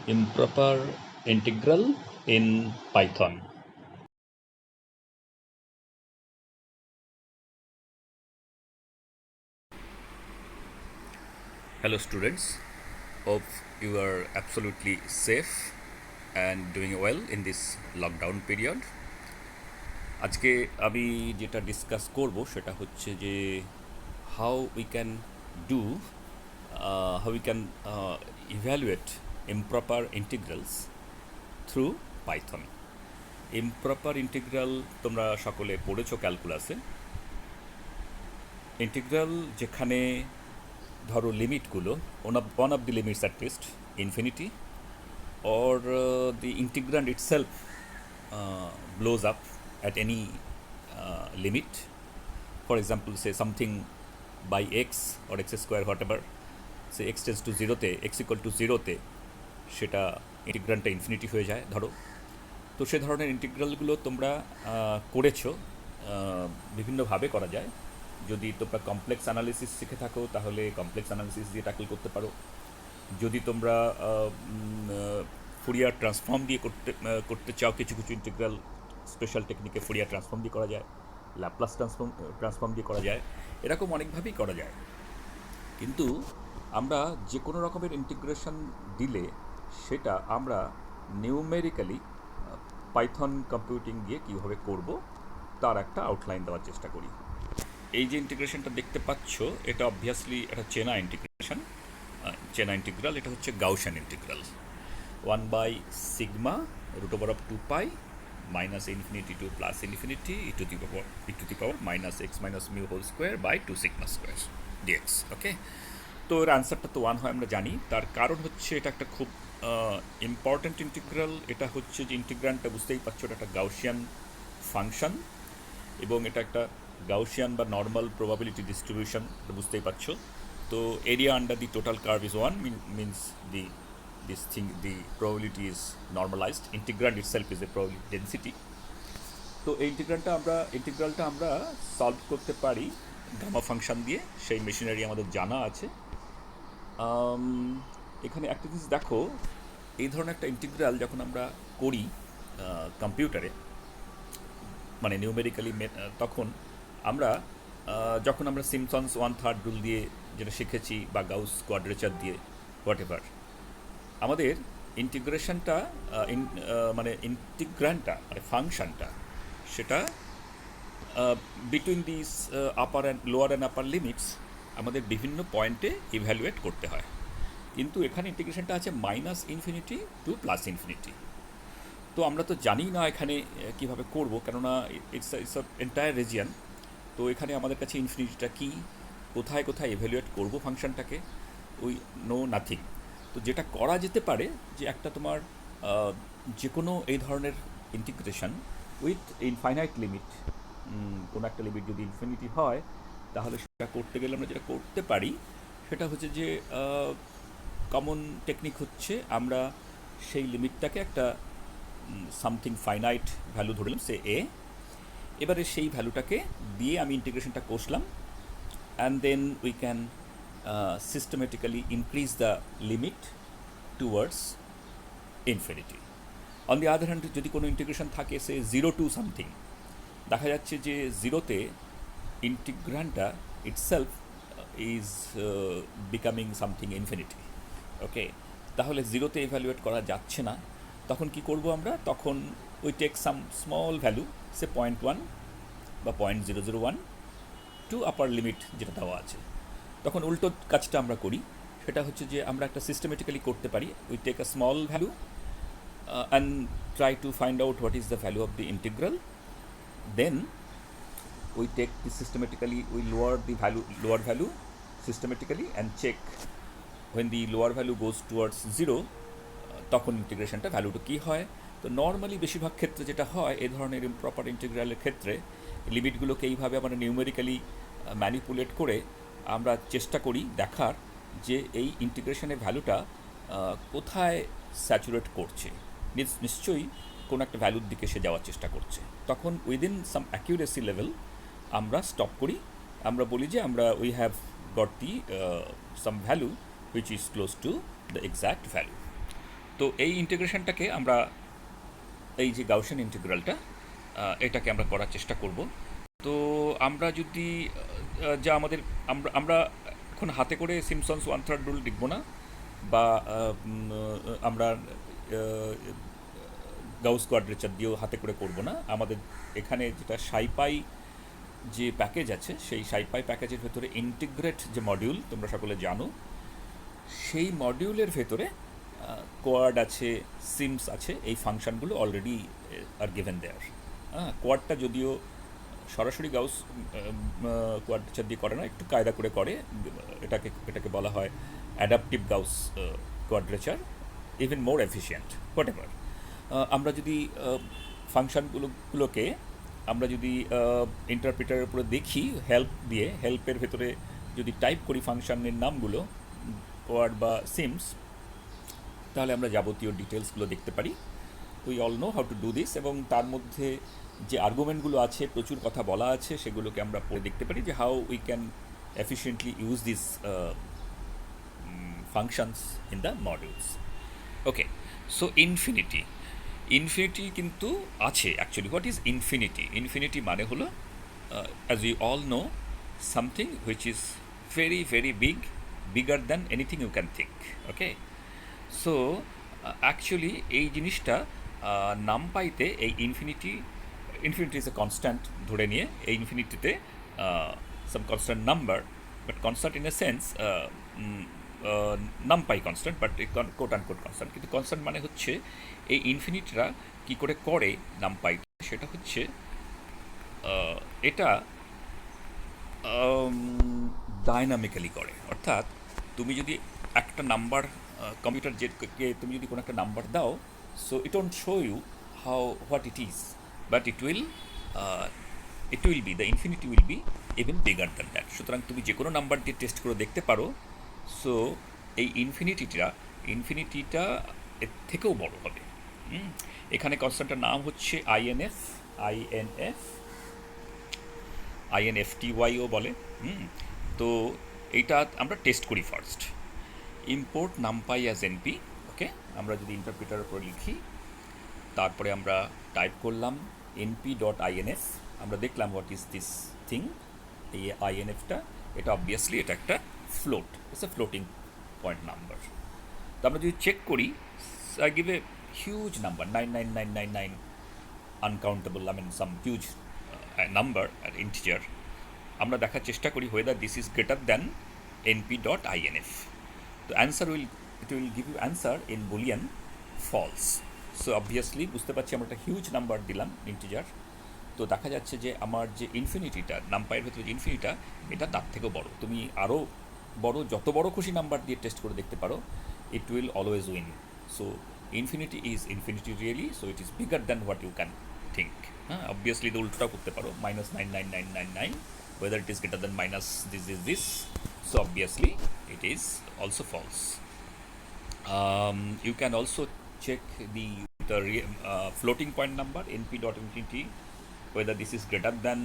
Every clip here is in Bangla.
Improper integral in Python. Hello students, hope you are absolutely safe and doing well in this lockdown period. আজকে আমি যেটা ডিসকাস করব সেটা হচ্ছে যে how we can do how we can evaluate improper integrals through Python. Improper integral তোমরা সকলে পড়েছো ক্যালকুলাসে। ইন্টিগ্রাল যেখানে ধরো লিমিটগুলো one of the limits at least infinity or the integrand itself blows up at any limit. For example, say something by x or x square whatever, say x tends to 0 তে x equal to 0 তে সেটা ইন্টিগ্রান্ডটা ইনফিনিটি হয়ে যায় ধরো। তো সে ধরনের ইন্টিগ্রালগুলো তোমরা করেছো, বিভিন্নভাবে করা যায়। যদি তোমরা কমপ্লেক্স অ্যানালিসিস শিখে থাকো তাহলে কমপ্লেক্স অ্যানালিসিস দিয়ে ট্যাকল করতে পারো। যদি তোমরা ফুরিয়ার ট্রান্সফর্ম দিয়ে করতে চাও, কিছু কিছু ইন্টিগ্রাল স্পেশাল টেকনিকে ফুরিয়ার ট্রান্সফর্ম দিয়ে করা যায়, ল্যাপ্লাস ট্রান্সফর্ম দিয়ে করা যায়, এরকম অনেকভাবেই করা যায়। কিন্তু আমরা যে কোনো রকমের ইন্টিগ্রেশন দিলে সেটা আমরা নিউমেরিক্যালি পাইথন কম্পিউটিং দিয়ে কীভাবে করব তার একটা আউটলাইন দেওয়ার চেষ্টা করি। এই যে ইন্টিগ্রেশনটা দেখতে পাচ্ছ এটা অবভিয়াসলি একটা চেনা ইন্টিগ্রেশন, চেনা ইন্টিগ্রাল। এটা হচ্ছে Gaussian integral, 1/sigma √2π minus infinity to plus infinity e to the power minus x minus mu whole square by 2 sigma square dx. ওকে, তো এর আনসারটা তো 1 হয় আমরা জানি। তার কারণ হচ্ছে এটা একটা খুব ইম্পর্ট্যান্ট ইন্টিগ্রাল। এটা হচ্ছে যে ইন্টিগ্রান্ডটা বুঝতেই পারছো, এটা একটা গাউসিয়ান ফাংশন এবং এটা একটা গাউসিয়ান বা নর্মাল প্রবাবিলিটি ডিস্ট্রিবিউশন, বুঝতেই পারছো। তো area under the total curve is 1 means the probability is normalized. Integrand itself is a probability density. তো এই ইন্টিগ্রালটা আমরা সলভ করতে পারি গামা ফাংশন দিয়ে। সেই মেশিনারি আমাদের জানা আছে। এখানে একটা জিনিস দেখো, এই ধরনের একটা ইন্টিগ্রাল যখন আমরা করি কম্পিউটারে, মানে নিউমেরিক্যালি, তখন আমরা যখন আমরা সিমসনস 1/3 রুল দিয়ে যেটা শিখেছি বা গাউস কোয়াড্রেচার দিয়ে হোয়াটএভার, আমাদের ইন্টিগ্রেশনটা মানে ইন্টিগ্রান্ডটা মানে ফাংশনটা সেটা between this upper and lower and upper limits আমাদের বিভিন্ন পয়েন্টে ইভ্যালুয়েট করতে হয়। কিন্তু এখানে ইন্টিগ্রেশনটা আছে -ইনফিনিটি টু +ইনফিনিটি। তো আমরা তো জানি না এখানে কীভাবে করব, কেননা ইটস এন্টায়ার রিজিয়ান। তো এখানে আমাদের কাছে ইনফিনিটিটা কী, কোথায় কোথায় ইভ্যালুয়েট করব ফাংশনটাকে, উই নো নাথিং। তো যেটা করা যেতে পারে যে একটা তোমার যে কোনো এই ধরনের ইন্টিগ্রেশন উইথ ইনফাইনাইট লিমিট, কোনো একটা লিমিট যদি ইনফিনিটি হয় তাহলে সেটা করতে গেলে আমরা যেটা করতে পারি সেটা হচ্ছে যে কমন টেকনিক হচ্ছে আমরা সেই লিমিটটাকে একটা সামথিং ফাইনাইট ভ্যালু ধরলাম, সে এ। এবারে সেই ভ্যালুটাকে দিয়ে আমি ইন্টিগ্রেশনটা কষলাম, and then we can systematically increase the limit towards infinity. On the other hand, যদি কোনো ইন্টিগ্রেশন থাকে সে 0 to something, দেখা যাচ্ছে যে 0-তে ইন্টিগ্রান্ডটা itself is becoming something infinity. Okay, তাহলে 0-তে ইভ্যালুয়েট করা যাচ্ছে না। তখন কি করব আমরা? তখন we take some small value, say 0.1 বা 0.001 টু আপার লিমিট যেটা দেওয়া আছে। তখন উল্টো কাজটা আমরা করি, সেটা হচ্ছে যে আমরা একটা সিস্টেমেটিক্যালি করতে পারি। We take a small value and try to find out what is the value of the integral, then we take the systematically, we lower value systematically and check when the lower value goes towards 0 তখন ইন্টিগ্রেশনটা ভ্যালুটা কী হয়। তো নর্মালি বেশিরভাগ ক্ষেত্রে যেটা হয় এই ধরনের ইমপ্রপার ইন্টিগ্রালের ক্ষেত্রে লিমিটগুলোকে এইভাবে আমরা নিউমেরিক্যালি ম্যানিপুলেট করে আমরা চেষ্টা করি দেখার যে এই ইন্টিগ্রেশনের ভ্যালুটা কোথায় স্যাচুরেট করছে। নিশ্চয়ই কোনো একটা ভ্যালুর দিকে সে যাওয়ার চেষ্টা করছে। তখন উইদিন সাম অ্যাকিউরেসি লেভেল আমরা স্টপ করি, আমরা বলি যে আমরা we have got the some value which is close to the exact value. তো এই ইন্টিগ্রেশনটাকে আমরা এই যে গাউসিয়ান ইন্টিগ্রালটা এটাকে আমরা করার চেষ্টা করব। তো আমরা যদি যা আমাদের আমরা এখন হাতে করে সিমসনস 1/3 রুল লিখব না, বা আমরা গাউস কোয়াড্রেচার দিয়েও হাতে করে করব না। আমাদের এখানে যেটা সাইপাই যে প্যাকেজ আছে, সেই সাইপাই প্যাকেজের ভেতরে ইন্টিগ্রেট যে মডিউল তোমরা সকলে জানো, সেই মডিউলের ভেতরে কোয়াড আছে, সিমস আছে, এই ফাংশনগুলো অলরেডি আর গিভেন দেয়ার। হ্যাঁ, কোয়াডটা যদিও সরাসরি গাউস কোয়াড্রেচার দিয়ে করে না, একটু কায়দা করে করে। এটাকে বলা হয় adaptive Gauss quadrature, even more efficient whatever. আমরা যদি ফাংশনগুলোকে আমরা যদি ইন্টারপ্রিটারের উপরে দেখি, হেল্পের ভেতরে যদি টাইপ করি ফাংশনের নামগুলো, কোয়াড বা সিমস, তাহলে আমরা যাবতীয় ডিটেলসগুলো দেখতে পারি। We all know how to do this, এবং তার মধ্যে যে আর্গুমেন্টগুলো আছে, প্রচুর কথা বলা আছে, সেগুলোকে আমরা পড়ে দেখতে পারি যে how we can efficiently use this functions in the modules. Okay, so infinity কিন্তু আছে actually. What is infinity? Infinity মানে হলো, as you all know, something which is very very bigger than anything you can think. Okay, so actually এই জিনিসটা নামপাইতে এই ইনফিনিটি ইজ এ কনস্ট্যান্ট ধরে নিয়ে, এই ইনফিনিটিতে some constant number, but constant in a sense NumPy constant, but quote unquote constant. কিন্তু কনস্ট্যান্ট মানে হচ্ছে এই ইনফিনিটিরা কী করে করে নামপাই, সেটা হচ্ছে এটা ডায়নামিক্যালি করে। অর্থাৎ তুমি যদি একটা নাম্বার কম্পিউটার কে তুমি যদি কোনো একটা নাম্বার দাও, so it won't show you what it is, but it will be, the infinity will be even bigger than that. সুতরাং তুমি যে কোনো নাম্বার দিয়ে টেস্ট করে দেখতে পারো। সো এই ইনফিনিটিটা এর থেকেও বড় হবে। এখানে কনস্ট্যান্টটার নাম হচ্ছে INFTYও বলে। তো এইটা আমরা টেস্ট করি first. Import NumPy as NP. Okay, আমরা যদি ইন্টারপ্রিটারের উপর লিখি, তারপরে আমরা টাইপ করলাম np.inf, আমরা দেখলাম হোয়াট ইজ দিস থিং। এই INFটা, এটা অবভিয়াসলি এটা একটা float, it's a floating point number. তো আমরা যদি চেক করি, I give a huge number 99999 uncountable, some huge number আর ইন্টিজার। আমরা দেখার চেষ্টা করি whether this is greater than np.inf. তো it will give you answer in boolean false. So obviously বুঝতে পারছি আমরা একটা হিউজ নাম্বার দিলাম ইন্টিজার। তো দেখা যাচ্ছে যে আমার যে ইনফিনিটিটা, নামপাইয়ের ভেতরে যে ইনফিনিটা, এটা তার থেকেও বড়। তুমি আরও বড়, যত বড় খুশি নাম্বার দিয়ে টেস্ট করে দেখতে পারো, it will always win. So infinity is infinity really, so it is bigger than what you can think. হ্যাঁ, অবভিয়াসলি তো উল্টোটাও করতে পারো, -99999, whether it is greater than minus this. So obviously it is also false. You can also check the floating point number np.infinity, whether this is greater than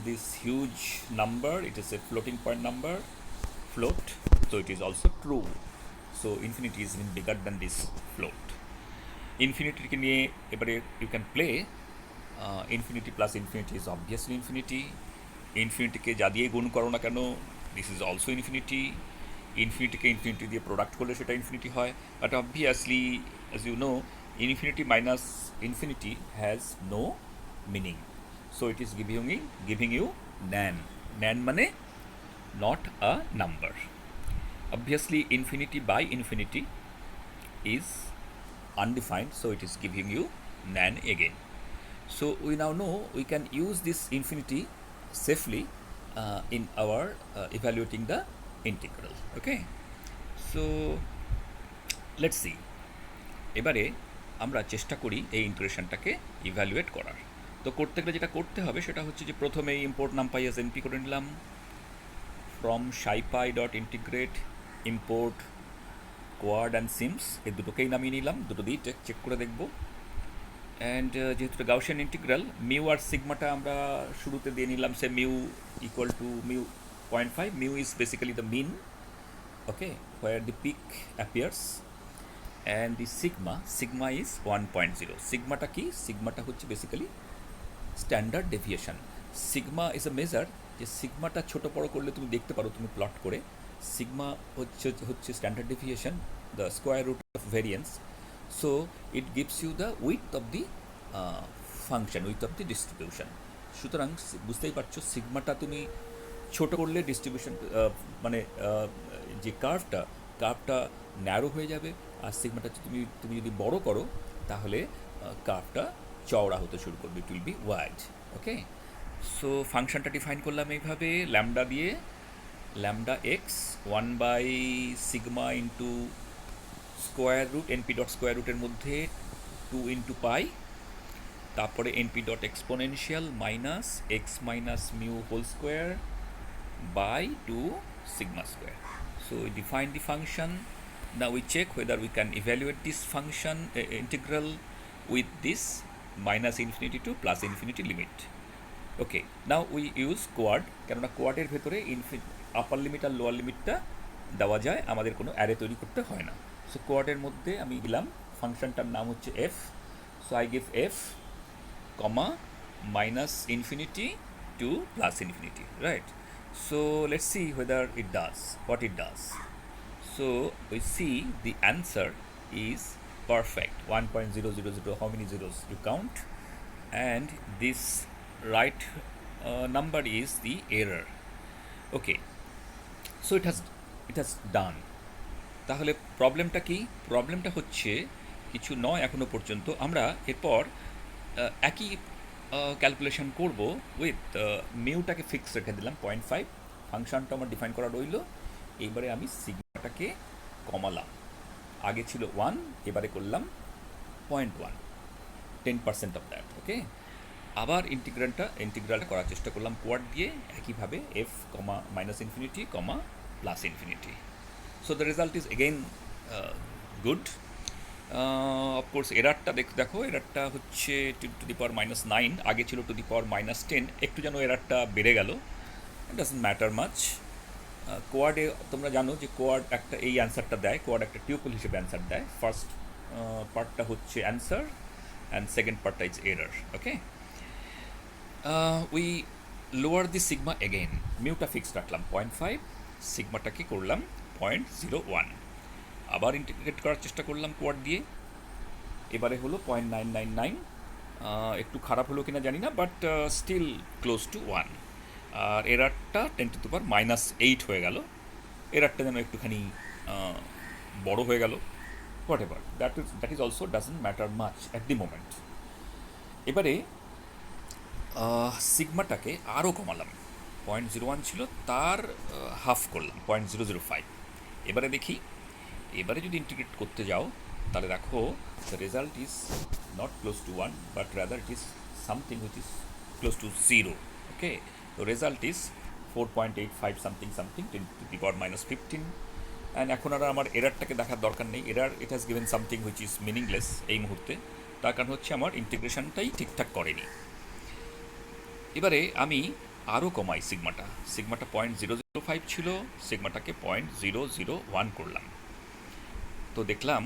this huge number. It is a floating point number, float, so it is also true. So infinity is even bigger than this float. Infinity ke niye ebare you can play. Infinity plus infinity is obviously infinity. ইনফিনিটিকে যা দিয়ে গুণ করো না কেন, দিস ইজ অলসো ইনফিনিটি। ইনফিনিটিকে ইনফিনিটি দিয়ে প্রোডাক্ট করলে সেটা ইনফিনিটি হয়, but obviously as you know, infinity minus infinity has no meaning. So it is giving you NaN মানে not a number. Obviously infinity by infinity is undefined, so it is giving you NaN again. So we now know we can use this infinity safely in our evaluating the integral. Okay, so let's see. এবারে আমরা চেষ্টা করি এই ইন্টিগ্রেশনটাকে ইভ্যালুয়েট করার। তো করতে গেলে যেটা করতে হবে সেটা হচ্ছে যে প্রথমে ইম্পোর্ট নামপাই অ্যাজ এনপি করে নিলাম। From scipy.integrate import quad and seems, এই দুটোকেই নামিয়ে নিলাম, দুটো দিয়ে চেক করে দেখব। অ্যান্ড যেহেতু গাউসিয়ান ইন্টিগ্রাল, মিউ আর সিগমাটা আমরা শুরুতে দিয়ে নিলাম, say mu equal to mu 0.5. Mu is basically the mean, okay, where the peak appears. And the sigma is 1.0। সিগমাটা কি? সিগমাটা হচ্ছে basically standard deviation. Sigma is a measure, যে সিগমাটা ছোটো বড়ো করলে তুমি দেখতে পারো তুমি প্লট করে। সিগমা হচ্ছে standard deviation, the square root of variance. So it gives you the width of the function, width of the distribution. সুতরাং বুঝতেই পারছো সিগমাটা তুমি ছোট করলে ডিস্ট্রিবিউশন মানে যে কার্ভটা ন্যারো হয়ে যাবে, আর সিগমাটা তুমি যদি বড় করো তাহলে কার্ভটা চওড়া হতে শুরু করবে, it will be wide. Okay, so ফাংশনটা ডিফাইন করলাম এইভাবে, ল্যামডা দিয়ে, ল্যামডা এক্স 1/সিগমা into square root NP dot square রুটের মধ্যে 2 ইন্টু পাই, তারপরে NP dot exponential minus x minus mu whole square by 2 sigma square. So we define the function. Now we check whether we can evaluate this function integral with this minus infinity to plus infinity limit. Okay, now we use quad, কেননা কোয়াডের ভেতরে আপার লিমিট আর লোয়ার লিমিটটা দেওয়া যায়, আমাদের কোনো অ্যারে তৈরি করতে হয় না। সো কোয়াডের মধ্যে আমি দিলাম ফাংশনটার নাম হচ্ছে F. So I give F comma minus infinity to plus infinity, right? So let's see whether it does what it does. So we see the answer is perfect, 1.000, how many zeros you count, and this right number is the error. Okay, so it has done. তাহলে প্রবলেমটা কি? প্রবলেমটা হচ্ছে কিছু নয় এখনো পর্যন্ত। আমরা এরপর একই ক্যালকুলেশন করব উইথ মিউটাকে ফিক্স রেখে দিলাম 0.5, ফাংশনটা আমার ডিফাইন করা রইল। এইবারে আমি সিগমাটাকে কমালাম, আগে ছিল 1, এবারে করলাম 0.1, 10% অফ দ্যাট। ওকে, আবার ইন্টিগ্রালটা করার চেষ্টা করলাম কোয়াড দিয়ে, একইভাবে f comma minus infinity comma plus infinity. So the result is again good. Of course এরারটা দেখো, এরারটা হচ্ছে টু দি পাওয়ার -9, আগে ছিল টু দি পাওয়ার -10, একটু যেন এরারটা বেড়ে গেল। It doesn't matter much. কোয়াডে তোমরা জানো যে কোয়াড একটা এই অ্যান্সারটা দেয়, কোয়াড একটা টিউপল হিসেবে অ্যান্সার দেয়। ফার্স্ট পার্টটা হচ্ছে অ্যান্সার অ্যান্ড সেকেন্ড পার্টটা is error. Okay, we lower the sigma again, মিউটা ফিক্স রাখলাম 0.5, সিগমাটাকে করলাম 0.01, আবার ইন্টিগ্রেট করার চেষ্টা করলাম কোয়াড দিয়ে, এবারে হলো 0.999, একটু খারাপ হলো কিনা জানি না, বাট স্টিল ক্লোজ টু 1। আর এরারটা 10 টু দি পাওয়ার -8 হয়ে গেল, এরারটা যেন একটুখানি বড় হয়ে গেল। Whatever, that is also doesn't matter much at the moment. এবারে সিগমাটাকে আরও কমালাম, 0.01 ছিল, তার হাফ করলাম 0.005। এবারে দেখি, এবারে যদি ইন্টিগ্রেট করতে যাও তাহলে দেখো the result is not close to 1, but rather it is something which is close two 0। ওকে, তো result is 4.85 something 10 to the power -15। And এখন আর আমার এরারটাকে দেখার দরকার নেই, error it has given something which is meaningless এই মুহূর্তে, তার কারণ হচ্ছে আমার ইন্টিগ্রেশনটাই ঠিকঠাক করেনি। এবারে আমি আরও কমাই সিগমাটা 0.005 ছিল, সিগমাটাকে 0.001 করলাম। তো দেখলাম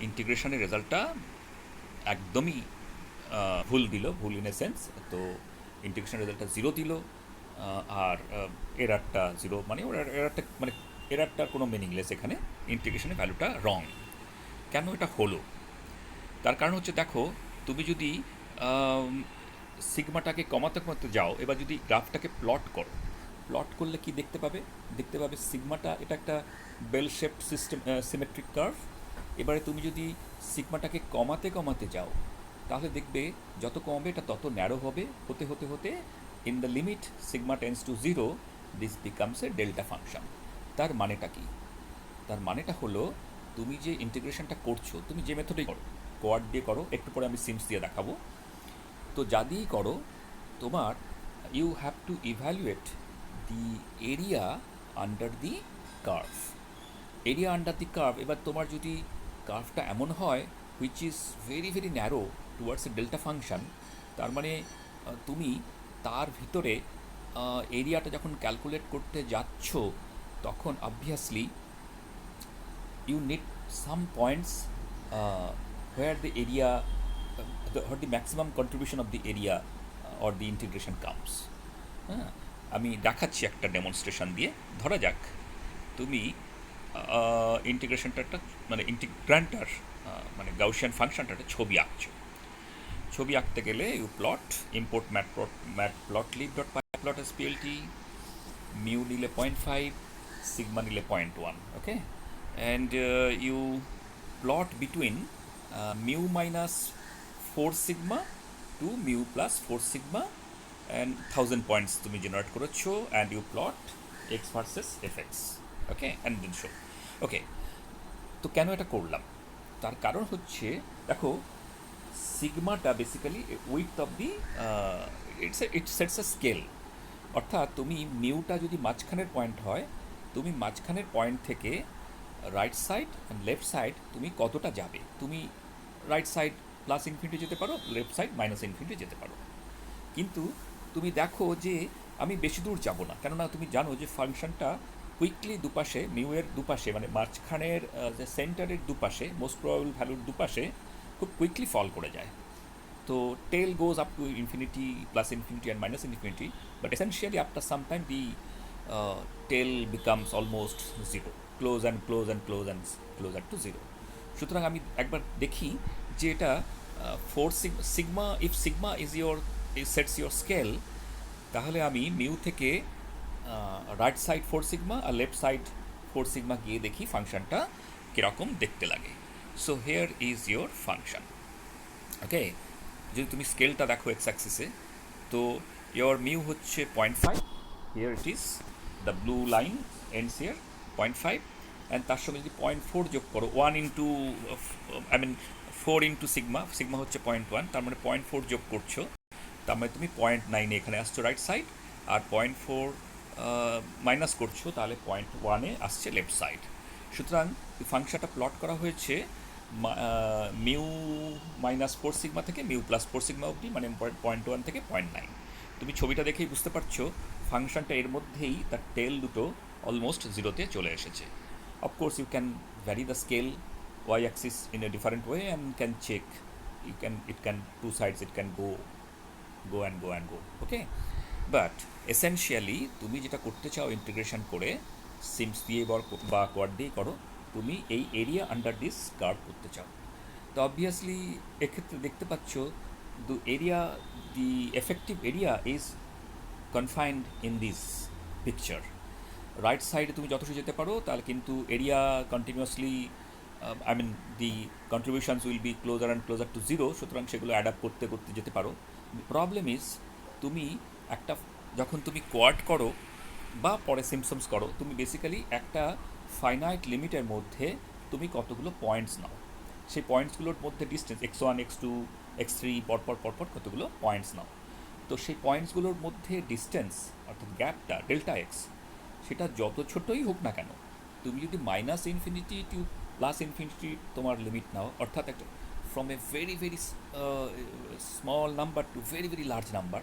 ইন্টিগ্রেশনের রেজাল্টটা একদমই ভুল দিল, ভুল ইন এ সেন্স। তো ইন্টিগ্রেশন রেজাল্টটা 0 দিল, আর এরারটা 0, মানে এরারটার কোনো মিনিংলেস, এখানে ইন্টিগ্রেশনের ভ্যালুটা রং। কেন এটা হলো? তার কারণ হচ্ছে দেখো, তুমি যদি সিগমাটাকে কমাতে যাও, এবার যদি গ্রাফটাকে প্লট করলে কি দেখতে পাবে সিগমাটা এটা একটা bell shaped system, symmetric curve. এবারে তুমি যদি সিগমাটাকে কমাতে যাও তাহলে দেখবে যত কমবে এটা তত ন্যারো হবে, হতে in the limit sigma tends to 0, this becomes a delta function. তার মানেটা কি? তার মানেটা হলো তুমি যে ইন্টিগ্রেশনটা করছো, তুমি যে মেথডেই করো, কোয়াড দিয়ে করো, একটু পরে আমি সিমস দিয়ে দেখাবো, তো যা দিয়েই করো তোমার you have to evaluate the area under the curve. Area under the curve, এবার তোমার যদি কার্ভটা এমন হয় which is very very narrow towards a delta function, তার মানে তুমি তার ভিতরে এরিয়াটা যখন ক্যালকুলেট করতে যাচ্ছ তখন obviously you need some points uh, where the area, where the maximum contribution of the area or the integration comes. হ্যাঁ, আমি দেখাচ্ছি একটা ডেমনস্ট্রেশন দিয়ে। ধরা যাক তুমি ইন্টিগ্রেশনটা একটা মানে ইন্টিগ্রান্টার মানে গাউসিয়ান ফাংশনটা একটা ছবি আঁকছো। ছবি আঁকতে গেলে you plot import matplotlib dot plot as PLT, mu নিলে 0.5, সিগমা নিলে 0.1, okay, and you plot between mu minus 4 sigma to mu plus 4 sigma, and 1000 points তুমি জেনারেট করেছো, and you plot x versus f x, okay, and then show. Okay, তো কেন এটা করলাম, তার কারণ হচ্ছে দেখো সিগমাটা basically width of the it sets a scale. অর্থাৎ তুমি মিউটা যদি মাঝখানের পয়েন্ট হয়, তুমি মাঝখানের পয়েন্ট থেকে right side and left side তুমি কতটা যাবে, তুমি রাইট সাইড প্লাস ইনফিনিটি যেতে পারো, লেফট সাইড মাইনাস ইনফিনিটি যেতে পারো। কিন্তু তুমি দেখো যে আমি বেশি দূর যাব না, কেননা তুমি জানো যে ফাংশনটা কুইকলি দুপাশে, মিউয়ের দুপাশে মানে মাঝখানের যে সেন্টারের দুপাশে, মোস্ট প্রবাবল ভ্যালুর দুপাশে খুব কুইকলি ফল করে যায়। তো tail goes up to infinity, plus infinity and minus infinity, but essentially after some time the tail becomes almost zero, close and close and close and closer to zero. সুতরাং আমি একবার দেখি যে এটা four sigma, if sigma is your sets your scale, তাহলে আমি মিউ থেকে রাইট সাইড 4 সিগমা আর লেফট সাইড 4 সিগমা গিয়ে দেখি ফাংশনটা কীরকম দেখতে লাগে। So here is your function, okay. যদি তুমি স্কেলটা দেখো এক্স অ্যাক্সিসে, তো ইয়োর মিউ হচ্ছে 0.5, here it is the blue line ends here 0.5, and তার সঙ্গে যদি 0.4 যোগ করো, 1 into I mean 4 into sigma, sigma হচ্ছে 0.1, তার মানে 0.4 যোগ করছো, তার মানে তুমি 0.9 এখানে আসছো রাইট সাইড, আর 0.4 মাইনাস করছো, তাহলে 0.1 আসছে লেফট সাইড। সুতরাং ফাংশনটা প্লট করা হয়েছে মিউ মাইনাস 4 সিগমা থেকে মিউ প্লাস 4 সিগমা অবধি, মানে 0.1 থেকে 0.9। তুমি ছবিটা দেখেই বুঝতে পারছো ফাংশনটা এর মধ্যেই তার টেল দুটো অলমোস্ট জিরোতে চলে এসেছে। Of course you can vary the scale y axis in a different way and can check, it can two sides, it can go and go and go, okay, but essentially তুমি যেটা করতে চাও ইন্টিগ্রেশন করে, সিমস দিয়ে বা কোয়াড দিয়ে করো, তুমি এই এরিয়া আন্ডার দিস কার্ভ করতে চাও। তো অবভিয়াসলি এক্ষেত্রে দেখতে পাচ্ছ the area, the effective area is confined in this picture. Right সাইডে তুমি যথেষ্ট যেতে পারো, তাহলে কিন্তু area continuously, I mean the contributions will be closer and closer to zero, সুতরাং সেগুলো অ্যাডাপ্ট করতে করতে যেতে পারো। প্রবলেম ইজ তুমি একটা, যখন তুমি কোয়াড করো বা পরে সিমসমস করো, তুমি বেসিক্যালি একটা ফাইনাইট লিমিটের মধ্যে তুমি কতগুলো পয়েন্টস নাও, সেই পয়েন্টসগুলোর মধ্যে ডিস্টেন্স x1 x2 x3 পরপর পরপর কতগুলো পয়েন্টস নাও। তো সেই পয়েন্টসগুলোর মধ্যে ডিস্টেন্স অর্থাৎ গ্যাপটা ডেল্টা এক্স, সেটা যত ছোটোই হোক না কেন, তুমি যদি minus infinity to plus infinity তোমার লিমিট নাও, অর্থাৎ একটা from a very very small number to very very large number,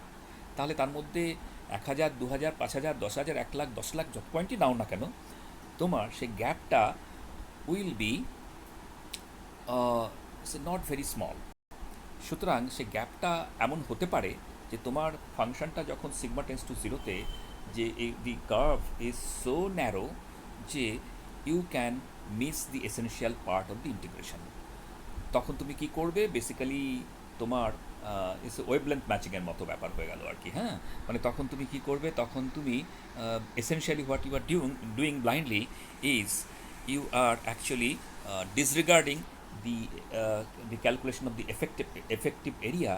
তাহলে তার মধ্যে 1000, 2000, 5000, 10,000, 1,00,000, 10,00,000 যত পয়েন্টই নাও না কেন, তোমার সেই গ্যাপটা will be not very small. সুতরাং সেই গ্যাপটা এমন হতে পারে যে তোমার ফাংশনটা যখন সিগমা টেন্স টু জিরোতে, যে the curve is so narrow যে you can miss the essential part of the integration. তখন তুমি কি করবে, বেসিক্যালি তোমার ওয়েভলেন্থ ম্যাচিংয়ের মতো ব্যাপার হয়ে গেল আর কি। হ্যাঁ, মানে তখন তুমি কি করবে, তখন তুমি essentially what you are doing blindly is you are actually disregarding the the calculation of the effective area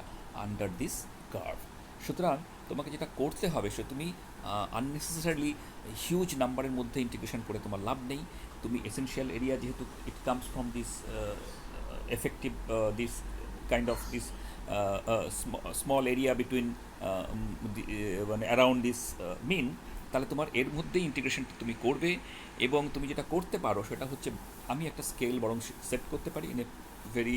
under this curve. সুতরাং তোমাকে যেটা করতে হবে, সে তুমি আননেসেসারিলি হিউজ নাম্বারের মধ্যে ইন্টিগ্রেশন করে তোমার লাভ নেই। তুমি এসেনশিয়াল এরিয়া, যেহেতু it comes from this effective this kind of this small area between মানে অ্যারাউন্ড দিস মিন, তাহলে তোমার এর মধ্যেই ইন্টিগ্রেশনটা তুমি করবে। এবং তুমি যেটা করতে পারো সেটা হচ্ছে, আমি একটা স্কেল বরং সেট করতে পারি in a very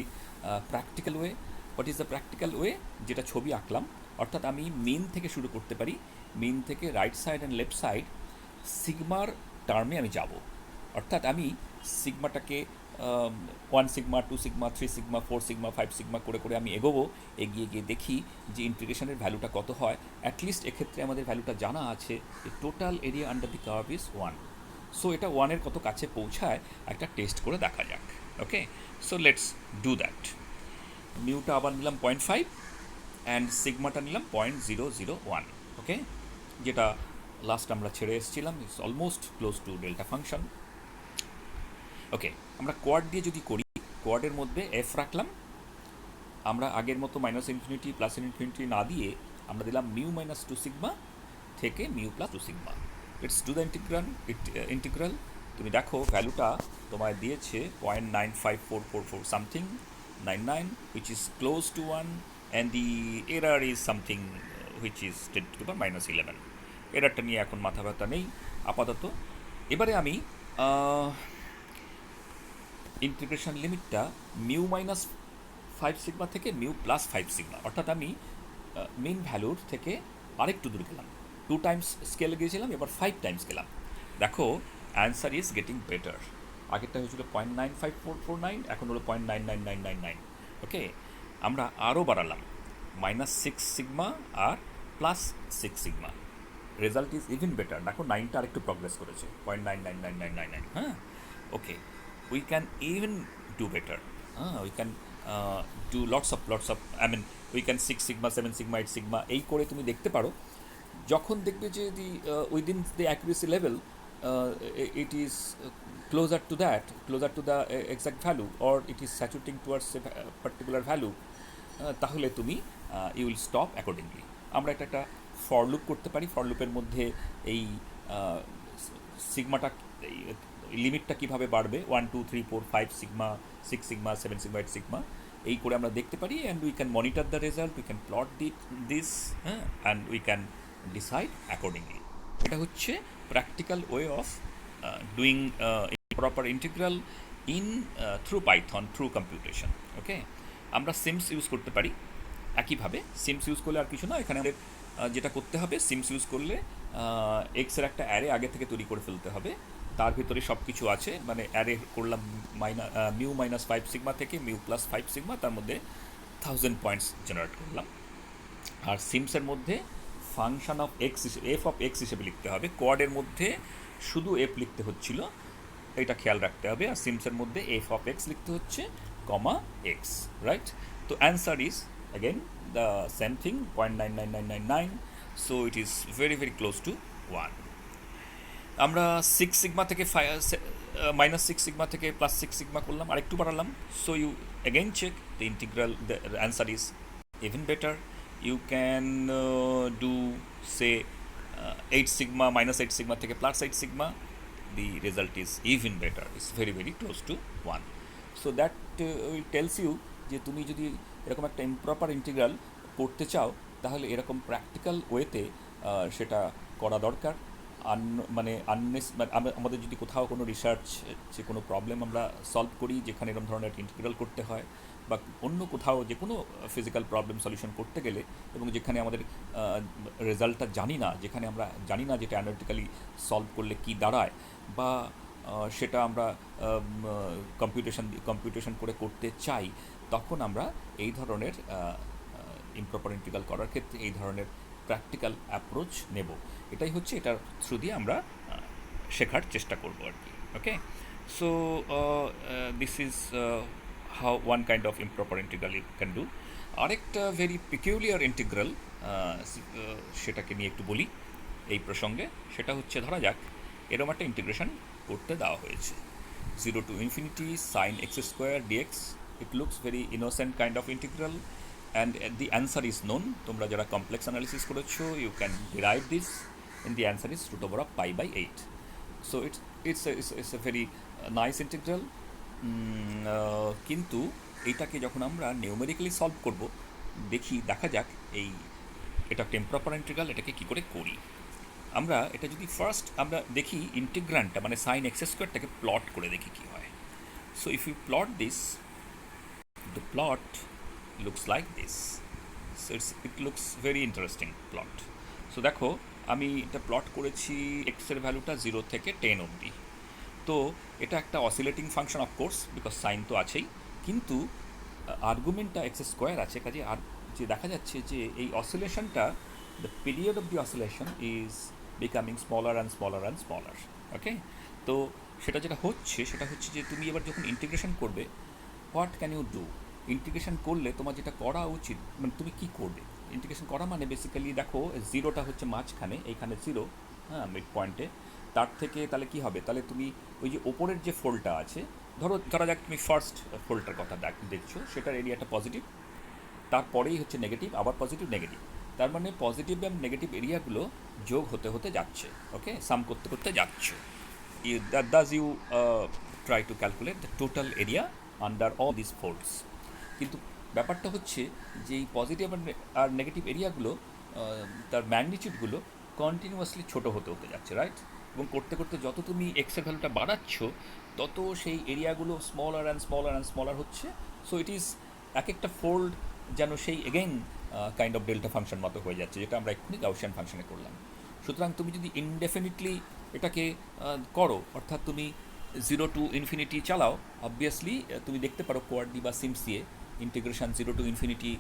practical way. What is the practical way, যেটা ছবি আঁকলাম, অর্থাৎ আমি মিন থেকে শুরু করতে পারি, মিন থেকে right side and left side সিগমার টার্মে আমি যাব। অর্থাৎ আমি সিগমাটাকে 1 sigma, 2 sigma, 3 sigma, 4 sigma, 5 sigma করে করে আমি এগোবো, এগিয়ে গিয়ে দেখি যে ইন্টিগ্রেশনের ভ্যালুটা কত হয়। অ্যাটলিস্ট এক্ষেত্রে আমাদের ভ্যালুটা জানা আছে যে total area under the curve is 1। So এটা 1-এর কত কাছে পৌঁছায় একটা টেস্ট করে দেখা যাক। ওকে, সো লেটস ডু দ্যাট। মিউটা আবার নিলাম 0.5 অ্যান্ড সিগমাটা নিলাম 0.001। ওকে, যেটা লাস্ট আমরা ছেড়ে এসেছিলাম, it's almost close to delta function. Okay, আমরা কোয়াড দিয়ে যদি করি, কোয়াডের মধ্যে এফ রাখলাম, আমরা আগের মতো -ইনফিনিটি +ইনফিনিটি না দিয়ে আমরা দিলাম μ-2 সিগমা থেকে μ+2 sigma. Let's do the integral. তুমি দেখো ভ্যালুটা তোমায় দিয়েছে 0.95444 something 99, which is close to 1, and the error is something which is 10⁻11। এরারটা নিয়ে এখন মাথা ব্যথা নেই আপাতত। এবারে আমি ইন্টিগ্রেশন লিমিটটা μ-5 সিগমা থেকে μ+5 সিগমা, অর্থাৎ আমি মেন ভ্যালুর থেকে আরেকটু দূর গেলাম। 2 টাইমস স্কেলে গিয়েছিলাম, এবার 5 টাইমস গেলাম। দেখো অ্যান্সার ইজ গেটিং বেটার। আগেরটা হয়েছিল 0.95449, এখন হলো 0.99999। ওকে, আমরা আরও বাড়ালাম -6 সিগমা আর +6 sigma. Result is even better. দেখো 9টা আরেকটু প্রগ্রেস করেছে, 0.99999। হ্যাঁ, okay, we can even do better. We can do lots of I mean, we can 6 sigma, 7 sigma, 8 sigma এই করে তুমি দেখতে পারো। যখন দেখবে যে the within the accuracy level it is closer to the exact value, or it is saturating towards a particular value, তাহলে তুমি ইউ উইল স্টপ অ্যাকর্ডিংলি। আমরা একটা ফর লুপ করতে পারি। ফর লুপের মধ্যে এই সিগমাটা, লিমিটটা কীভাবে বাড়বে, 1 2 3 4 5 সিগমা, 6 সিগমা, 7 সিগমা, 8 সিগমা এই করে আমরা দেখতে পারি। And we can monitor the result, we can plot this, হ্যাঁ, and we can decide accordingly. এটা হচ্ছে practical way of doing proper integral in through python, through computation. Okay, আমরা সিমস ইউজ করতে পারি একইভাবে। সিমস ইউজ করলে আর কিছু না, এখানে আমাদের যেটা করতে হবে, সিমস ইউজ করলে এক্সের একটা অ্যারে আগে থেকে তৈরি করে ফেলতে হবে। তার ভিতরে সব কিছু আছে, মানে অ্যারে করলাম μ-5 সিগমা থেকে μ+5 সিগমা, তার মধ্যে 1000 পয়েন্টস জেনারেট করলাম। আর সিমসের মধ্যে function of x, F of x হিসেবে লিখতে হবে। কোয়াডের মধ্যে শুধু এফ লিখতে হচ্ছিল, এটা খেয়াল রাখতে হবে। আর সিমসের মধ্যে এফ অফ এক্স লিখতে হচ্ছে, কমা এক্স, রাইট? তো answer is again the same thing, 0.99999, so it is very very close to 1. আমরা 6 সিগমা থেকে -6 সিগমা থেকে +6 সিগমা করলাম, আরেকটু বাড়ালাম। So you again check the integral, the answer is even better. You can do say 8 sigma, -8 sigma থেকে +8 sigma, the result is even better, it's very very close to 1. So that tells you যে তুমি যদি এরকম একটা ইমপ্রপার ইন্টিগ্রাল করতে চাও, তাহলে এরকম প্র্যাকটিক্যাল ওয়েতে সেটা করা দরকার। মানে আমাদের যদি কোথাও কোনো রিসার্চ, যে কোনো প্রবলেম আমরা সলভ করি যেখানে এরকম ধরনের ইন্টিগ্রাল করতে হয়, বা অন্য কোথাও যে কোনো ফিজিক্যাল প্রবলেম সলিউশন করতে গেলে, এবং যেখানে আমাদের রেজাল্টটা জানি না, যেখানে আমরা জানি না যেটা অ্যানালিটিক্যালি সলভ করলে কি দাঁড়ায়, বা সেটা আমরা কম্পিউটেশন করে করতে চাই, তখন আমরা এই ধরনের ইমপ্রপার ইন্টিগ্রাল করার ক্ষেত্রে এই ধরনের প্র্যাকটিক্যাল অ্যাপ্রোচ নেব। এটাই হচ্ছে, এটার থ্রু দিয়ে আমরা শেখার চেষ্টা করব আর কি। Okay, so this is how one kind of improper integral you can do. আরেকটা ভেরি পিকিউলিয়ার ইন্টিগ্রাল, সেটাকে নিয়ে একটু বলি এই প্রসঙ্গে। সেটা হচ্ছে, ধরা যাক এরকম একটা ইন্টিগ্রেশন করতে দেওয়া হয়েছে, 0 to infinity sin x² dx. It looks very innocent kind of integral, and the answer is known. তোমরা যারা কমপ্লেক্স অ্যানালিসিস করেছো, you can derive this, and the answer is √π/8. So it's a very nice integral. কিন্তু এইটাকে যখন আমরা নিউমেরিক্যালি সলভ করব, দেখা যাক এটা একটা ইমপ্রপার ইন্টিগ্রাল, এটাকে কী করে করি। আমরা এটা যদি ফার্স্ট আমরা দেখি ইন্টিগ্রান্টটা, মানে সাইন x²টাকে প্লট করে দেখি কী হয়। So if you plot this, the plot looks like this. So it looks very interesting plot. So দেখো আমি এটা প্লট করেছি, এক্সের ভ্যালুটা 0 থেকে 10 অবধি। তো এটা একটা oscillating function of course, because sine তো আছেই, কিন্তু আর্গুমেন্টটা এক্স স্কোয়ার আছে, কাজে আর যে দেখা যাচ্ছে যে এই অসিলেশনটা, the period of the oscillation is becoming smaller and smaller and smaller. Okay, তো সেটা যেটা হচ্ছে সেটা হচ্ছে যে তুমি এবার যখন ইন্টিগ্রেশন করবে, what can you do? Integration করলে তোমার যেটা করা উচিত, মানে তুমি কী করবে? ইন্টিগ্রেশন করা মানে বেসিক্যালি দেখো, জিরোটা হচ্ছে মাঝখানে, এইখানে জিরো, হ্যাঁ, মিড পয়েন্টে। তার থেকে তাহলে কী হবে? তাহলে তুমি ওই যে ওপরের যে ফোল্ডটা আছে, ধরা যাক তুমি ফার্স্ট ফোল্ডটার কথা দেখছো, সেটার এরিয়াটা পজিটিভ, তারপরেই হচ্ছে নেগেটিভ, আবার পজিটিভ নেগেটিভ। তার মানে পজিটিভ এবং নেগেটিভ এরিয়াগুলো যোগ হতে হতে যাচ্ছে, ওকে, সাম করতে করতে যাচ্ছে। Thus you try to calculate the total area under all these folds. কিন্তু ব্যাপারটা হচ্ছে যে এই পজিটিভ আর নেগেটিভ এরিয়াগুলো, তার ম্যাগনিটিউডগুলো কন্টিনিউয়াসলি ছোটো হতে হতে যাচ্ছে, রাইট? এবং করতে করতে যত তুমি এক্সের ভ্যালুটা বাড়াচ্ছ, তত সেই এরিয়াগুলো smaller and smaller and smaller হচ্ছে। সো ইট ইজ এক একটা ফোল্ড যেন সেই again kind of delta function মতো হয়ে যাচ্ছে, যেটা আমরা এক্ষুনি গাউসিয়ান ফাংশনে করলাম। সুতরাং তুমি যদি ইনডেফিনিটলি এটাকে করো, অর্থাৎ তুমি 0 to ইনফিনিটি চালাও, অবভিয়াসলি তুমি দেখতে পারো কোয়ার্ডি বা সিমসিএ ইন্টিগ্রেশন 0 to ইনফিনিটি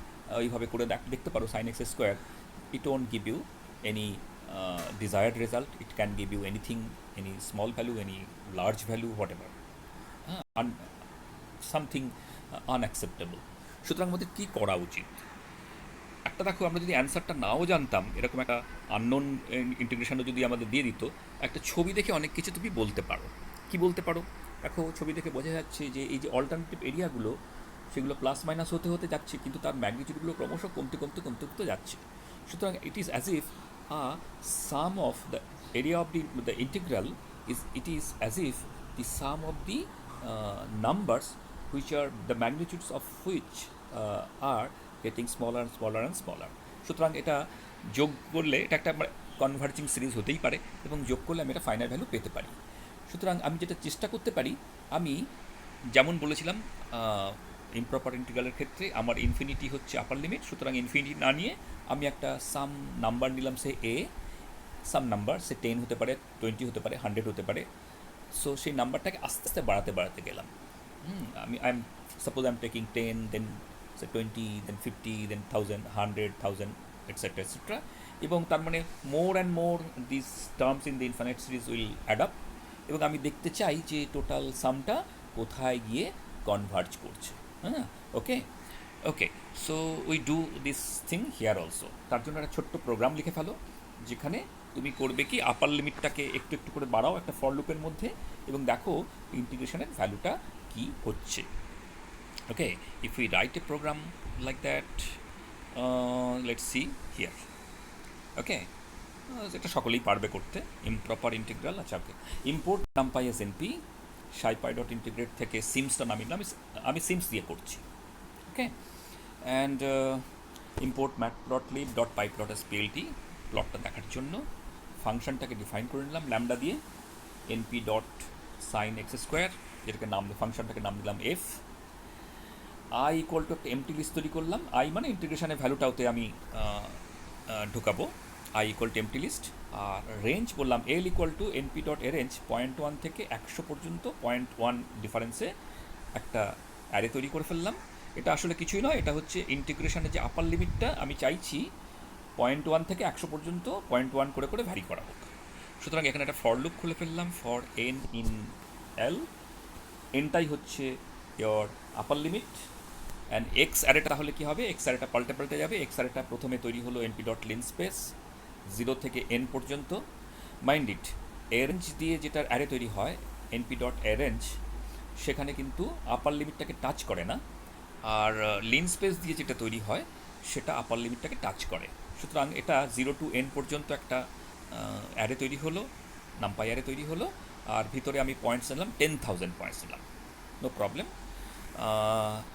ওইভাবে করে দেখতে পারো sine x square. It won't give you any desired result. It can give you anything, any small value, any large value, whatever, something unacceptable. সুতরাং আমাদের কী করা উচিত? একটা দেখো, আমরা যদি অ্যান্সারটা নাও জানতাম, এরকম একটা আননোন ইন্টিগ্রেশনও যদি আমাদের দিয়ে দিত, একটা ছবি দেখে অনেক কিছু তুমি বলতে পারো। কি বলতে পারো? দেখো, ছবি দেখে বোঝা যাচ্ছে যে এই যে অল্টারনেটিভ এরিয়াগুলো, সেগুলো প্লাস মাইনাস হতে হতে যাচ্ছে, কিন্তু তার ম্যাগনিটিউডগুলো ক্রমশ কমতে কমতে কমতে কমতে যাচ্ছে। সুতরাং it is as if some of the area of the integral it is as if the some of the numbers which are the magnitudes of which are getting smaller and smaller and smaller. সুতরাং এটা যোগ করলে এটা একটা কনভার্জিং সিরিজ হতেই পারে, এবং যোগ করলে আমি একটা ফাইনাল ভ্যালু পেতে পারি। সুতরাং আমি যেটা চেষ্টা করতে পারি, আমি যেমন বলেছিলাম ইমপ্রপার ইন্টিগ্রালের ক্ষেত্রে আমার ইনফিনিটি হচ্ছে আপার লিমিট, সুতরাং ইনফিনিটি না নিয়ে আমি একটা সাম নাম্বার নিলাম, সে এ, সাম নাম্বার, সে 10 হতে পারে, 20 হতে পারে, 100 হতে পারে। সো সেই নাম্বারটাকে আস্তে আস্তে বাড়াতে বাড়াতে গেলাম। Suppose I'm taking 10, then say 20, then 50, then 1000, 100, 1000, etc., etc. এবং তার মানে more and more this terms in the infinite series will add up, এবং আমি দেখতে চাই যে টোটাল সামটা কোথায় গিয়ে কনভার্জ করছে। হ্যাঁ, okay okay, so we do this thing here also. তার জন্য একটা ছোট্ট প্রোগ্রাম লিখে ফেলো, যেখানে তুমি করবে কি, আপার লিমিটটাকে একটু একটু করে বাড়াও একটা ফর লুপের মধ্যে, এবং দেখো ইন্টিগ্রেশনের ভ্যালুটা কি হচ্ছে। Okay, if we write a program like that, let's see here. Okay, যেটা সকলেই পারবে করতে, ইমপ্রপার ইন্টিগ্রাল। আচ্ছা, okay, import numpy as NP scipy dot integrate থেকে সিমসটা নামিয়ে আমি সিমস দিয়ে করছি। Okay, and import matplotlib dot pipe dot as PLT, প্লটটা দেখার জন্য ফাংশনটাকে ডিফাইন করে নিলাম ল্যামডা দিয়ে, NP dot sine x square, যেটাকে নাম ফাংশনটাকে নাম দিলাম এফ। আই ইকুয়াল টু একটা এমটি লিস্ট তৈরি করলাম, আই মানে ইন্টিগ্রেশনের ভ্যালুটাওতে আমি ঢুকাবো, I equal to empty list. আর রেঞ্জ বললাম L equal to NP dot arange 0.1 থেকে 100 পর্যন্ত 0.1 ডিফারেন্সে একটা অ্যারে তৈরি করে ফেললাম। এটা আসলে কিছুই নয়, এটা হচ্ছে ইন্টিগ্রেশনের যে আপার লিমিটটা আমি চাইছি 0.1 থেকে 100 পর্যন্ত 0.1 করে করে ভ্যারি করা হোক। সুতরাং এখানে একটা ফর লুপ খুলে ফেললাম, ফর এন ইন এল, এনটাই হচ্ছে your upper limit, and X অ্যারেটা তাহলে কী হবে, এক্স অ্যারেটা পাল্টে পাল্টে যাবে। এক্স অ্যারেটা প্রথমে তৈরি হলো এনপি ডট লিন স্পেস 0 থেকে এন পর্যন্ত। মাইন্ড ইট, অ্যারেঞ্জ দিয়ে যেটার অ্যারে তৈরি হয় এনপি ডট অ্যারেঞ্জ, সেখানে কিন্তু আপার লিমিটটাকে টাচ করে না, আর লিন স্পেস দিয়ে যেটা তৈরি হয় সেটা আপার লিমিটটাকে টাচ করে। সুতরাং এটা 0 to n পর্যন্ত একটা অ্যারে তৈরি হলো, নামপাই অ্যারে তৈরি হলো, আর ভিতরে আমি পয়েন্টস নিলাম 10,000 পয়েন্টস নিলাম, নো প্রবলেম।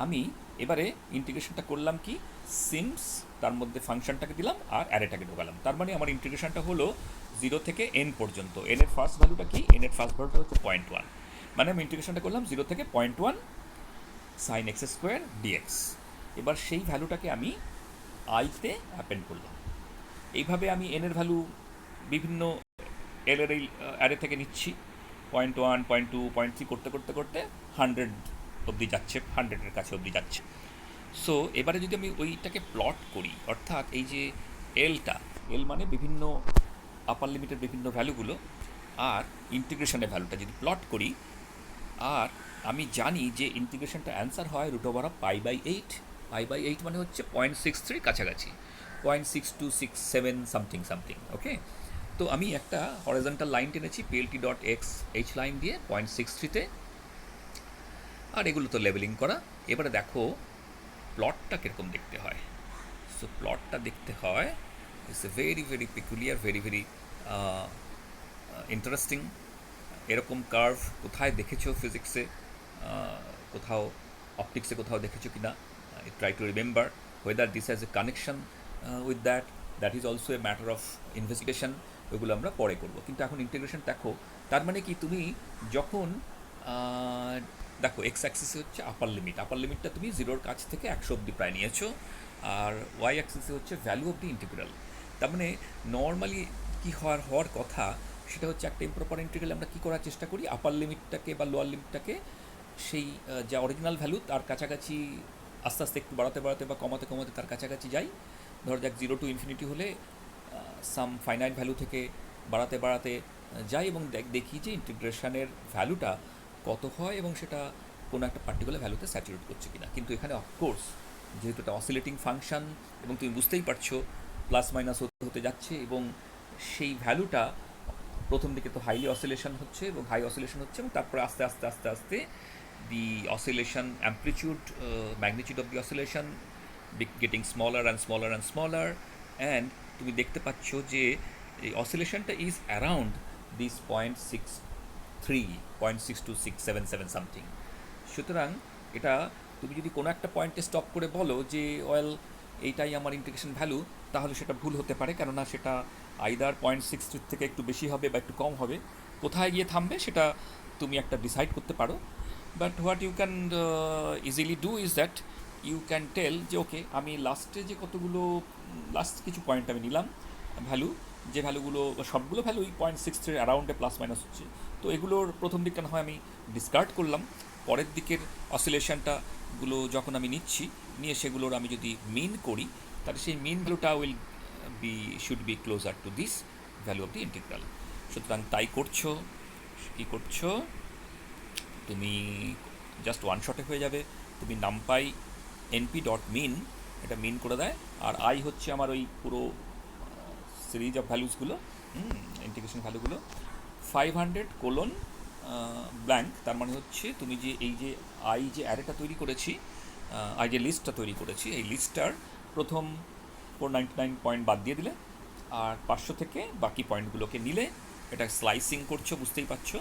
আমি এবারে ইন্টিগ্রেশনটা করলাম কি, সিমস, তার মধ্যে ফাংশনটাকে দিলাম আর অ্যারেটাকে ঢোকালাম। তার মানে আমার ইন্টিগ্রেশনটা হলো 0 থেকে n পর্যন্ত। এন এর ফার্স্ট ভ্যালুটা কি, এন এর ফার্স্ট ভ্যালুটা হচ্ছে 0.1, মানে আমি ইন্টিগ্রেশনটা করলাম 0 থেকে 0.1 সাইন এক্স স্কোয়ার ডিএক্স। এবার সেই ভ্যালুটাকে আমি আইতে অ্যাপেন্ড করলাম। এইভাবে আমি এন এর ভ্যালু বিভিন্ন এল এর এই অ্যারে থেকে নিচ্ছি, 0.1 0.2 0.3 করতে করতে করতে 100 অবধি যাচ্ছে, 100-এর কাছে অবধি যাচ্ছে। সো এবারে যদি আমি ওইটাকে প্লট করি, অর্থাৎ এই যে এল মানে বিভিন্ন আপার লিমিটের বিভিন্ন ভ্যালুগুলো, আর ইন্টিগ্রেশনের ভ্যালুটা যদি প্লট করি, আর আমি জানি যে ইন্টিগ্রেশনটা অ্যান্সার হয় √π/8। π/8 মানে হচ্ছে 0.63 কাছাকাছি, 0.6267 সামথিং সামথিং। ওকে, তো আমি একটা হরিজন্টাল লাইন টেনেছি plt.x লাইন দিয়ে 0.63-তে, আর এগুলো তো লেবেলিং করা। এবারে দেখো প্লটটা কীরকম দেখতে হয়। সো প্লটটা দেখতে হয়, it's a very very peculiar, very very interesting. এরকম কার্ভ কোথায় দেখেছো ফিজিক্সে, কোথাও অপটিক্সে কোথাও দেখেছো কি না? Try to remember weather this has a connection with that is also a matter of investigation. ওইগুলো আমরা পরে করবো, কিন্তু এখন ইন্টিগ্রেশন দেখো। তার মানে কি, তুমি যখন দেখো এক্স অ্যাক্সিসে হচ্ছে আপার লিমিটটা তুমি 0-র কাছ থেকে 100 অব্দি প্রায় নিয়েছো, আর ওয়াই অ্যাক্সিসে হচ্ছে ভ্যালু অফ দি ইন্টিগ্রাল। তার মানে নর্মালি কী হওয়ার কথা, সেটা হচ্ছে একটা ইম্প্রপার ইন্টিগ্রাল আমরা কী করার চেষ্টা করি, আপার লিমিটটাকে বা লোয়ার লিমিটটাকে সেই যা অরিজিনাল ভ্যালু তার কাছাকাছি আস্তে আস্তে একটু বাড়াতে বাড়াতে বা কমাতে কমাতে তার কাছাকাছি যাই। ধর যাক 0 to ইনফিনিটি হলে সাম ফাইনাইট ভ্যালু থেকে বাড়াতে বাড়াতে যাই, এবং দেখি যে ইন্টিগ্রেশনের ভ্যালুটা কত হয় এবং সেটা কোনো একটা পার্টিকুলার ভ্যালুতে স্যাচুরেট করছে কিনা। কিন্তু এখানে অফকোর্স যেহেতু এটা অসিলেটিং ফাংশন, এবং তুমি বুঝতেই পারছো প্লাস মাইনাস হতে যাচ্ছে, এবং সেই ভ্যালুটা প্রথম দিকে তো হাইলি অসিলেশন হচ্ছে এবং হাই অসিলেশন হচ্ছে, এবং তারপরে আস্তে আস্তে আস্তে আস্তে the oscillation amplitude, magnitude of the oscillation getting smaller and smaller and smaller, and তুমি দেখতে পাচ্ছ যে এই অসিলেশনটা ইজ অ্যারাউন্ড দিস 0.63 0.62677 সামথিং। সুতরাং এটা তুমি যদি কোনো একটা পয়েন্টে স্টপ করে বলো যে ওয়েল এইটাই আমার ইন্টিগ্রেশন ভ্যালু, তাহলে সেটা ভুল হতে পারে, কেননা সেটা আইদার 0.63 থেকে একটু বেশি হবে বা একটু কম হবে। কোথায় গিয়ে থামবে সেটা তুমি একটা ডিসাইড করতে পারো। But what you can easily do is that you can tell যে ওকে, আমি লাস্টে যে কতগুলো লাস্ট কিছু পয়েন্ট আমি নিলাম ভ্যালু, যে ভ্যালুগুলো সবগুলো ভ্যালুই 0.63 অ্যারাউন্ডে প্লাস মাইনাস হচ্ছে, তো এগুলোর প্রথম দিকটা না হয় আমি ডিসকার্ড করলাম। পরের দিকের অসিলেশনটাগুলো যখন আমি নিয়ে সেগুলোর আমি যদি মিন করি, তাহলে সেই মিন ভ্যালুটা should be closer to this value of the integral. সুতরাং তাই কী করছো তুমি, জাস্ট ওয়ান শটে হয়ে যাবে। তুমি নামপাই np.min, এটা মিন করে দেয়, আর আই হচ্ছে আমার ওই পুরো সিরিজ অফ ভ্যালুসগুলো, ইন্টিগ্রেশন ভ্যালুগুলো 500 কোলন ব্ল্যাঙ্ক। তার মানে হচ্ছে তুমি যে এই যে আই যে অ্যারেটা তৈরি করেছি, আই যে লিস্টটা তৈরি করেছি, এই লিস্টটার প্রথম 499 পয়েন্ট বাদ দিয়ে দিলে, আর 500 থেকে বাকি পয়েন্টগুলোকে নিলে, এটা স্লাইসিং করছো বুঝতেই পারছো,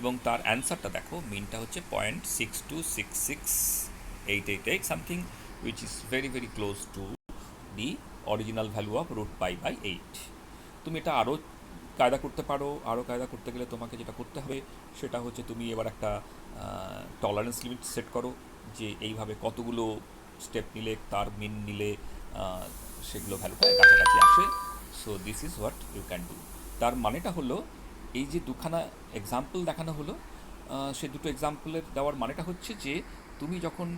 এবং তার অ্যান্সারটা দেখো, মিনটা হচ্ছে 0.6266888 something, which is very very close to the original value of √π/8। তুমি এটা আরও কায়দা করতে পারো। আরও কায়দা করতে গেলে তোমাকে যেটা করতে হবে সেটা হচ্ছে তুমি এবার একটা টলারেন্স লিমিট সেট করো, যে এইভাবে কতগুলো স্টেপ নিলে তার মিন নিলে সেগুলো ভ্যালুটা কাছাকাছি আসে। So this is what you can do. তার মানেটা হলো, এই যে দুখানা এক্সাম্পল দেখানো হলো, সে দুটো এক্সাম্পলের দেওয়ার মানেটা হচ্ছে যে তুমি যখন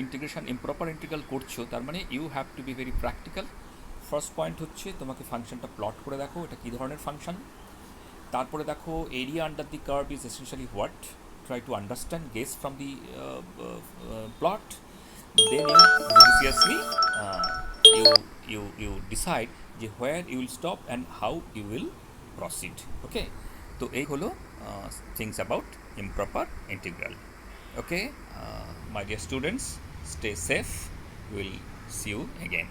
ইন্টিগ্রেশন ইমপ্রপার ইন্টিগ্রাল করছো, তার মানে you have to be very practical. First point হচ্ছে তোমাকে ফাংশনটা প্লট করে দেখো এটা কী ধরনের ফাংশন। তারপরে দেখো area under the curve is essentially what, try to understand guess from the plot, then you judiciously you decide যে where you will stop and how you will proceed. Okay, তো এই হলো things about improper integral. Okay, my dear students, stay safe, we will see you again.